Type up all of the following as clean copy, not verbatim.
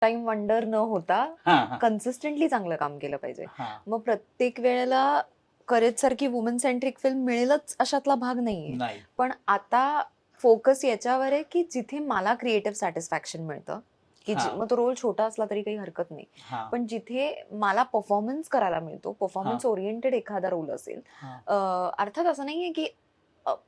Time wonder न होता हां, हां. कन्सिस्टंटली चांगलं काम केलं पाहिजे. हां. मग प्रत्येक वेळेला करेज सारखी वुमन सेंट्रिक फिल्म मिळेलच अशातला भाग नाहीये. नाही. पण आता फोकस याच्यावर आहे की जिथे मला क्रिएटिव्ह सॅटिस्फॅक्शन मिळतं, की हां, मग तो रोल छोटा असला तरी काही हरकत नाही. हां, पण जिथे मला परफॉर्मन्स करायला मिळतो, हां, परफॉर्मन्स ओरिएंटेड एखादा रोल असेल. हां, अर्थात असं नाहीये की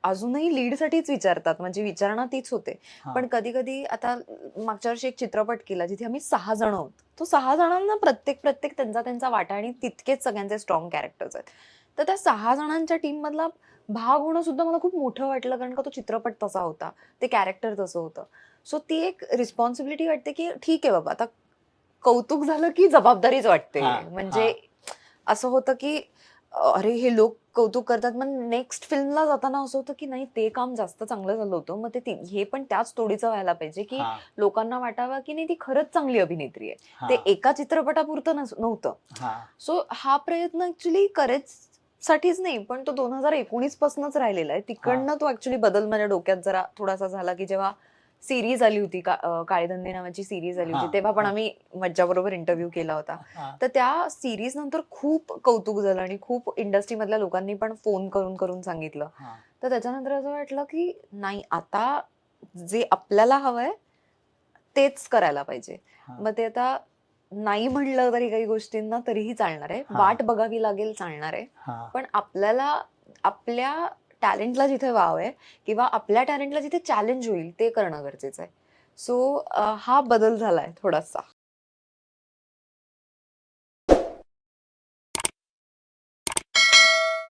अजूनही लीडसाठीच विचारतात, म्हणजे विचारणा तीच होते. हां, पण कधी-कधी आता मागच्या वर्षी एक चित्रपट केला जिथे आम्ही 6 जण आहोत. तो 6 जणांना प्रत्येक त्यांचा त्यांचा वाटा आणि तितकेच सगळ्यांचे स्ट्रॉंग कॅरेक्टर्स आहेत. तर त्या 6 जणांच्या टीममधला भाग होणं सुद्धा मला खूप मोठं वाटलं, कारण का तो चित्रपट तसा होता. ते कॅरेक्टर तसं होतं. सो ती एक रिस्पॉन्सिबिलिटी वाटते, की ठीक आहे बाबा, आता कौतुक झालं की जबाबदारीच वाटते. हां, म्हणजे हां, असं होतं की अरे हे लोक कौतुक करतात. मग नेक्स्ट फिल्मला जाताना असं होतं की नाही, ते काम जास्त चांगलं झालं होतं. मग हे पण त्याच तोडीचं व्हायला पाहिजे, की हां, लोकांना वाटावं की नाही ती खरंच चांगली अभिनेत्री आहे. ते हां, एका चित्रपटापुरतं नव्हतं. हां, सो हा प्रयत्न ॲक्चुअली साठीच नाही, पण तो 2019 पासूनच राहिलेला आहे. हां, तिकडनं तो ॲक्चुअली बदल माझ्या डोक्यात जरा थोडासा झाला, की जेव्हा सीरीज आली होती काळेधंदे नावाची सीरीज आली होती. हां, तेव्हा पण हां, आम्ही मज्जाबरोबर इंटरव्ह्यू केला होता. हां, तर त्या सीरीज नंतर खूप कौतुक झालं आणि खूप इंडस्ट्रीमधल्या लोकांनी पण फोन करून करून सांगितलं. हां, तर त्याच्यानंतर असं वाटलं, की नाही, आता जे आपल्याला हवंय तेच करायला पाहिजे. हां, मग ते आता नाही म्हणलं तरी काही गोष्टींना तरीही चालणार आहे. हां, वाट बघावी लागेल, चालणार आहे. हां, पण आपल्याला आपल्या टॅलेंटला जिथे वाव आहे किंवा आपल्या टॅलेंटला जिथे चॅलेंज होईल ते करणं गरजेचं आहे. सो हा बदल झालाय थोडासा.